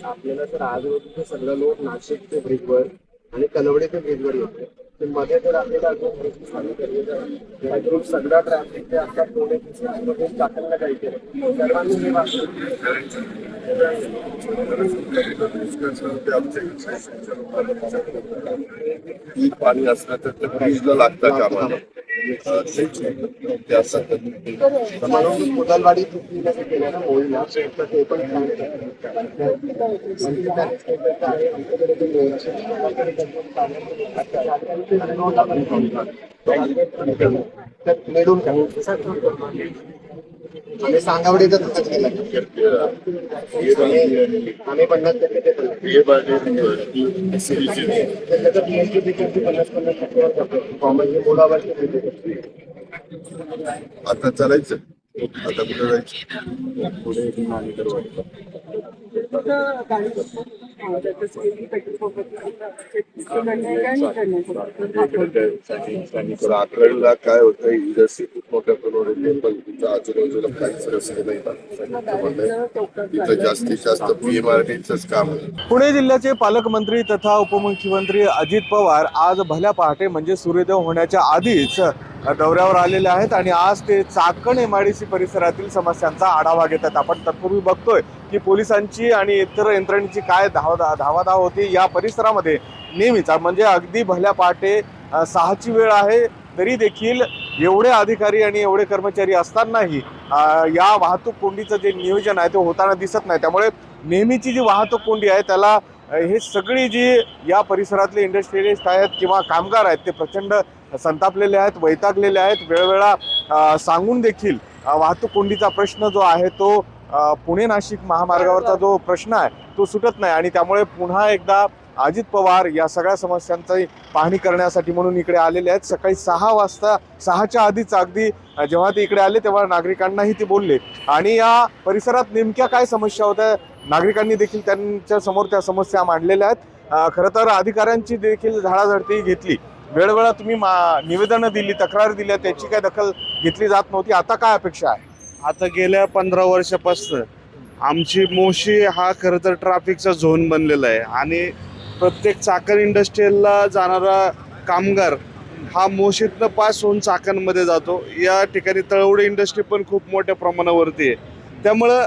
आपल्याला तर आजूबाजूचं सगळं लोक नाशिक ते ब्रिजवर आणि कलवडे ते ब्रिजवर येतो. ते मध्ये जर आपल्याला अजून ब्रिज चालू केले तर अजून सगळा ट्रॅफिक ते आता पुणे टाकायला काही केलं सर्वांनी हे पाणी असलं तर ते ब्रिजला लागतं कामाला म्हणून मुदलवाडी केलं ना होळीला तर ते पण मिळून आम्ही सांगावडीचा तसंच केलं आम्ही 50% कॉमन बोलावर आता चालायचं आता कुठं जायचं पुढे आकड्याला काय होतं इंडस्ट्री खूप मोठ्या प्रमाणात पण तिथं आजूबाजूला काहीच रस्ते नाही तिथं जास्तीत जास्त PMRDचंच काम आहे. पुणे जिल्ह्याचे पालकमंत्री तथा उपमुख्यमंत्री अजित पवार आज भल्या पहाटे म्हणजे सूर्योदय होण्याच्या आधीच दौऱ्यावर आलेले आहेत आणि आज ते चाकण MIDC परिसरातील समस्यांचा आढावा घेतात. आपण तत्पूर्वी बघतोय की पोलिसांची आणि इतर यंत्रणेची काय धावाधाव होती या परिसरामध्ये नेहमीच. म्हणजे अगदी भल्या पहाटे 6ची वेळ आहे तरी देखील एवढे अधिकारी आणि एवढे कर्मचारी असतानाही या वाहतूक कोंडीचं जे नियोजन आहे ते होताना दिसत नाही. त्यामुळे नेहमीची जी वाहतूक कोंडी आहे त्याला हे सगळी जी या परिसरातले इंडस्ट्रियलिस्ट आहेत किंवा कामगार आहेत ते प्रचंड संतापलेले आहेत, वैतागलेले आहेत. वेळोवेळा सांगून देखील वाहतूक कोंडीचा प्रश्न जो आहे तो पुणे नाशिक महामार्गावरचा जो प्रश्न आहे तो सुटत नाही आणि त्यामुळे पुन्हा एकदा अजित पवार या सगळ्या समस्यांची पाहणी करण्यासाठी म्हणून इकडे आलेले आहेत. सकाळी 6 वाजता 6च्या आधीच अगदी जेव्हा ते इकडे आले तेव्हा नागरिकांनाही ते बोलले आणि या परिसरात नेमक्या काय समस्या होत्या नागरिकांनी देखील त्यांच्या समोर त्या समस्या मांडलेल्या आहेत. खरं तर अधिकाऱ्यांची देखील झाडाझडती घेतली. वेळोवेळा तुम्ही निवेदनं दिली, तक्रार दिल्या, त्याची काय दखल घेतली जात नव्हती. आता काय अपेक्षा आहे? आता गेल्या 15 वर्षापासून आमची मोशी हा खरं तर ट्रॅफिकचा झोन बनलेला आहे आणि प्रत्येक चाकण इंडस्ट्रीयलला जाणारा कामगार हा मोशीतनं पास होऊन चाकणमध्ये जातो. या ठिकाणी तळवडे इंडस्ट्री पण खूप मोठ्या प्रमाणावरती आहे. त्यामुळं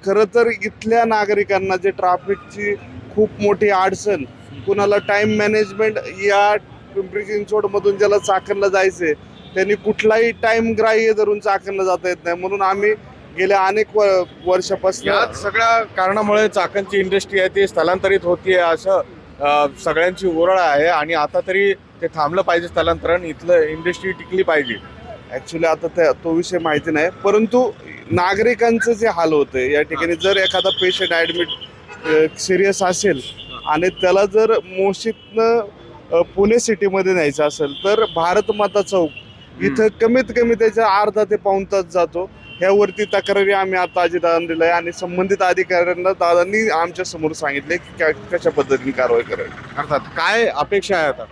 खरं तर इथल्या नागरिकांना जे ट्रॅफिकची खूप मोठी अडचण, कुणाला टाईम मॅनेजमेंट या पिंपरी चिंचवडमधून ज्याला चाकणला जायचंय त्यांनी कुठलाही टाईम ग्राह्य धरून चाकणला जाता येत नाही. म्हणून आम्ही गेल्या अनेक वर्षापासून या सगळ्या कारणामुळे चाकणची इंडस्ट्री आहे ती स्थलांतरित होतीये असं सगळ्यांची ओरड आहे आणि आता तरी ते थांबलं पाहिजे स्थलांतरण, इथलं इंडस्ट्री टिकली पाहिजे. ॲक्च्युली आता तो विषय माहिती नाही, परंतु नागरिकांचं जे हाल होतं या ठिकाणी जर एखादा पेशंट ॲडमिट सिरियस असेल आणि त्याला जर मोशीतनं पुणे सिटीमध्ये न्यायचं असेल तर भारत माता चौक इथं कमीत कमी त्याच्या अर्धा ते पाऊण तास जातो. ह्यावरती तक्रारी आम्ही आता अजितदादांना दिल्या आहे आणि संबंधित अधिकाऱ्यांना दादांनी आमच्या समोर सांगितले की कशा पद्धतीने कारवाई करावी. अर्थात काय अपेक्षा आहे आता?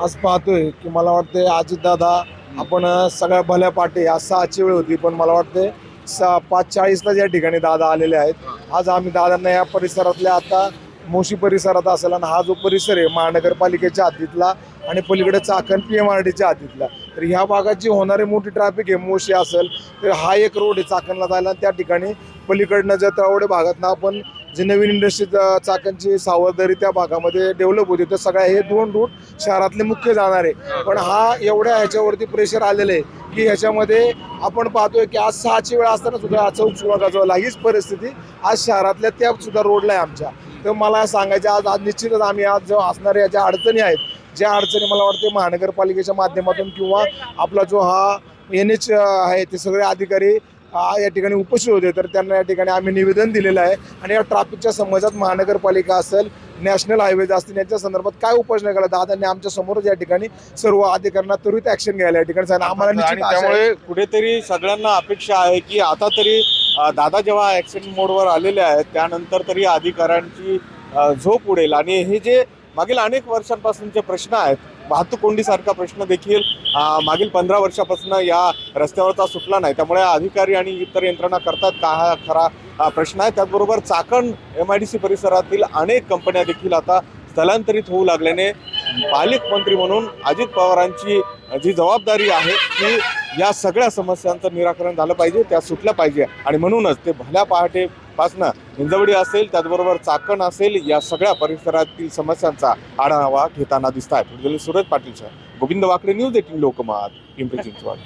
आज पाहतोय की मला वाटते अजितदादा आपण सगळ्या भल्या पाटे आज 6ची वेळ होती पण मला वाटते 5:40ला या ठिकाणी दादा आलेले आहेत. आज आम्ही दादांना या परिसरातल्या आता मोशी परिसरात असेल आणि हा जो परिसर आहे महानगरपालिकेच्या हद्दीतला आणि पलीकडे चाकण PMRDच्या हद्दीतला तर ह्या भागात जी होणारी मोठी ट्रॅफिक आहे मोशी असेल तर हा एक रोड आहे चाकणला जायला. त्या ठिकाणी पलीकडनं जर तळवडे भागातनं आपण जे नवीन इंडस्ट्री चाकणची सावधदरी त्या भागामध्ये डेव्हलप होते तर सगळ्या हे 2 रूट शहरातले मुख्य जाणार आहे. पण हा एवढ्या ह्याच्यावरती प्रेशर आलेलं आहे की ह्याच्यामध्ये आपण पाहतोय की आज 6ची वेळ असताना सुद्धा चौक सुरुवात हीच परिस्थिती आज शहरातल्या त्या सुद्धा रोडला आहे आमच्या. तर मला सांगायचं आज निश्चितच आम्ही आज जो असणाऱ्या ज्या अडचणी आहेत ज्या अडचणी मला वाटते महानगरपालिकेच्या माध्यमातून किंवा आपला जो हा NH आहे ते सगळे अधिकारी या ठिकाणी उपस्थित होते तर त्यांना या ठिकाणी आम्ही निवेदन दिलेलं आहे आणि या ट्रॅफिकच्या समस्यात महानगरपालिका असेल नॅशनल हायवेज असतील यांच्या संदर्भात काय उपाययोजना केला दादांनी आमच्या समोरच या ठिकाणी सर्व अधिकाऱ्यांना त्वरित ऍक्शन घ्यायला या ठिकाणी आम्हाला. आणि त्यामुळे कुठेतरी सगळ्यांना अपेक्षा आहे की आता तरी दादा जेव्हा ऍक्शन मोडवर आलेले आहेत त्यानंतर तरी अधिकाऱ्यांची झोप उडेल आणि हे जे मागील अनेक वर्षांपासूनचे प्रश्न आहेत वाहतूक कोंडीसारखा प्रश्न देखील मागील 15 वर्षापासून या रस्त्यावरचा सुटला नाही. त्यामुळे अधिकारी आणि इतर यंत्रणा करतात का हा खरा प्रश्न आहे. त्याचबरोबर चाकण MIDC परिसरातील अनेक कंपन्या देखील आता स्थलांतरित होऊ लागल्याने पालकमंत्री म्हणून अजित पवारांची जी जबाबदारी आहे की या सगळ्या समस्यांचं निराकरण झालं पाहिजे, त्या सुटल्या पाहिजे. आणि म्हणूनच ते भल्या पहाटेपासनं हिंजवडी असेल, त्याचबरोबर चाकण असेल, या सगळ्या परिसरातील समस्यांचा आढावा घेताना दिसत आहेत. सूरज पाटील, गोविंद वाकडे, न्यूज 18 लोकमत, पिंपरी चिंचवड.